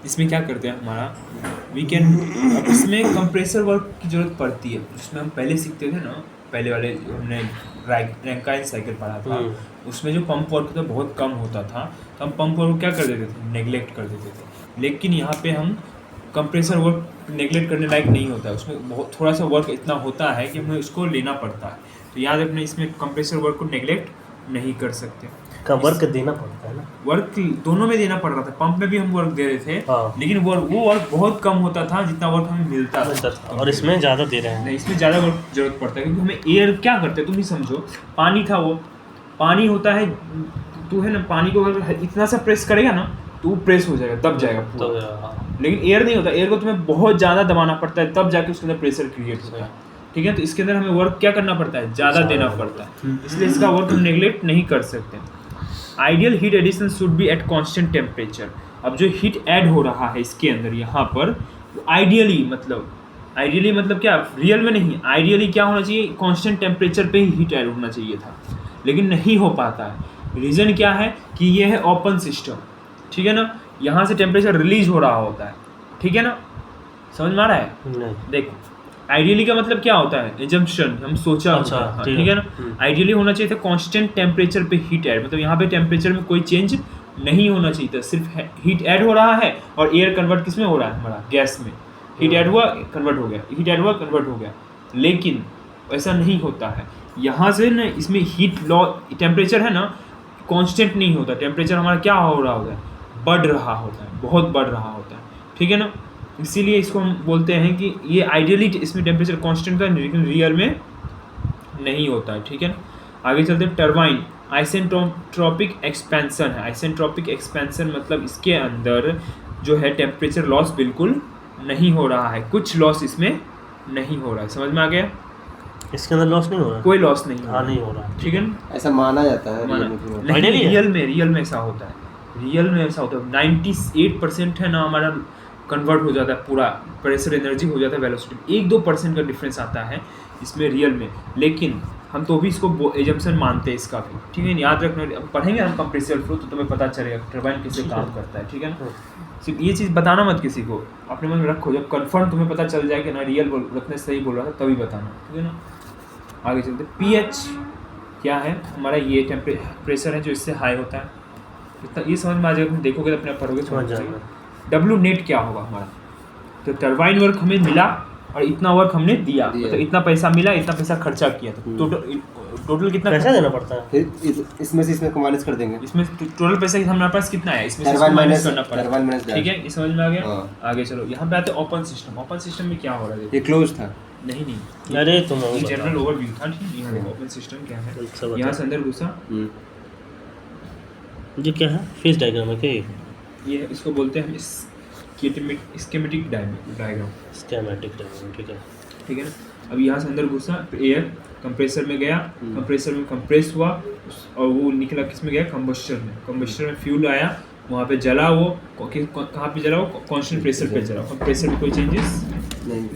इसमें क्या करते हैं हमारा इसमें कंप्रेसर वर्क की ज़रूरत पड़ती है। उसमें हम पहले सीखते थे ना, पहले वाले हमने रैंकाइन साइकिल पढ़ा था, उसमें जो पंप वर्क था बहुत कम होता था, तो हम पंप वर्क क्या कर देते थे, नेगलेक्ट कर देते थे। लेकिन यहाँ पे हम कंप्रेसर वर्क नेगलेक्ट करने लायक नहीं होता है, उसमें बहुत थोड़ा सा वर्क इतना होता है कि हमें उसको लेना पड़ता है। तो याद रखना, इसमें कंप्रेसर वर्क को नेगलेक्ट नहीं कर सकते। का वर्क देना पड़ता है ना, वर्क दोनों में देना पड़ रहा था, पंप में भी हम वर्क दे रहे थे। लेकिन वो वर्क बहुत कम होता था जितना वर्क हमें मिलता था, और इसमें ज़्यादा दे रहे हैं। नहीं, इसमें ज़्यादा वर्क जरूरत पड़ता है, क्योंकि हमें एयर क्या करते हैं तुम ही समझो। पानी था, वो पानी होता है, तू है ना, पानी को अगर इतना सा प्रेस करेगा ना तो वो प्रेस हो जाएगा, दब जाएगा पूरा। लेकिन एयर नहीं होता, एयर को तुम्हें बहुत ज़्यादा दबाना पड़ता है, तब जाके उसके अंदर प्रेशर क्रिएट होता है। ठीक है, तो इसके अंदर हमें वर्क क्या करना पड़ता है, ज़्यादा देना पड़ता है, इसलिए इसका वर्क हम नेगलेक्ट नहीं कर सकते। Ideal heat addition should be at constant temperature. अब जो हीट ऐड हो रहा है इसके अंदर यहाँ पर, आइडियली मतलब क्या, रियल में नहीं, आइडियली क्या होना चाहिए, कांस्टेंट टेम्परेचर पे ही हीट ऐड होना चाहिए था, लेकिन नहीं हो पाता है। रीज़न क्या है कि ये है ओपन सिस्टम, ठीक है ना, यहाँ से टेम्परेचर रिलीज हो रहा होता है, ठीक है ना, समझ में आ रहा है। देखो आइडियली का मतलब क्या होता है, एजम्पशन, हम सोचा, अच्छा, ठीक है ना। आइडियली होना चाहिए था कांस्टेंट टेम्परेचर पे हीट ऐड, मतलब यहाँ पे टेम्परेचर में कोई चेंज नहीं होना चाहिए था, सिर्फ हीट ऐड हो रहा है और एयर कन्वर्ट किस में हो रहा है, हमारा गैस में। हीट ऐड हुआ, कन्वर्ट हो गया, हीट ऐड हुआ, कन्वर्ट हो गया। लेकिन ऐसा नहीं होता है, यहाँ से ना इसमें हीट लॉ, टेम्परेचर है ना कांस्टेंट नहीं होता, टेम्परेचर हमारा क्या हो रहा होता है, बढ़ रहा होता है, बहुत बढ़ रहा होता है, ठीक है ना। इसीलिए इसको हम बोलते हैं कि ये आइडियली इसमें टेम्परेचर कांस्टेंट था, लेकिन रियल में नहीं होता है, ठीक है ना। आगे चलते हैं, टरबाइन आइसेंट्रोपिक एक्सपेंशन है। आइसेंट्रोपिक एक्सपेंशन मतलब इसके अंदर जो है टेम्परेचर लॉस बिल्कुल नहीं हो रहा है, कुछ लॉस इसमें नहीं हो रहा है, समझ में आ गया। इसके अंदर लॉस नहीं हो रहा, कोई लॉस नहीं, नहीं हो रहा, ठीक है ना, ऐसा माना जाता है। रियल में ऐसा होता है, रियल में ऐसा होता है। 98% है ना हमारा कन्वर्ट हो जाता है, पूरा प्रेशर एनर्जी हो जाता है वेलोसिटी, 1-2% का डिफरेंस आता है इसमें रियल में, लेकिन हम तो भी इसको एजम्पशन मानते हैं इसका भी, ठीक है। याद रखना, पढ़ेंगे हम कंप्रेसर फ्लो तो तुम्हें पता चलेगा टरबाइन कैसे काम करता है, ठीक है ना। सिर्फ ये चीज़ बताना मत किसी को, अपने मन में रखो, जब कन्फर्म तुम्हें पता चल जाए कि ना रियल रखने सही बोल रहा था तभी बताना, ठीक है ना। आगे चलते, पीएच क्या है हमारा, ये टेम्परेचर है जो इससे हाई होता है, ये समझ में आ जाएगा, तुम देखोगे तो अपने आप पढ़ोगे, समझ जाएगा। डब्ल्यू नेट क्या होगा हमारा, तो टरबाइन वर्क हमें मिला और इतना वर्क हमने दिया, तो इतना पैसा मिला, इतना पैसा खर्चा किया, तो टोटल कितना पैसा देना पड़ता है, फिर इसमें से इसमें को माइनस कर देंगे, इसमें टोटल पैसा हमारे पास कितना है, इसमें से माइनस करना पड़ेगा, ठीक है, ये समझ में आ गया। आगे चलो, यहाँ पे आते हैं ओपन सिस्टम। ओपन सिस्टम में क्या हो रहा है, ये क्लोज था, नहीं, अरे तुम जनरल ओवरव्यू था, ठीक। यहाँ देखो ओपन सिस्टम क्या है, यहाँ से अंदर घुसा, ये क्या है, फेज डायग्राम है क्या ये इसको बोलते हैं हम स्कीमेटिक डायग्राम, ठीक है, ठीक है ना। अब यहाँ से अंदर घुसा, एयर कंप्रेसर में गया, कंप्रेसर में कंप्रेस हुआ और वो निकला किस में गया, कंबस्टर में फ्यूल आया, वहाँ पे जला, वो कहाँ पे जला, वो कांस्टेंट प्रेशर पे जला, कंप्रेसर में कोई चेंजेस नहीं।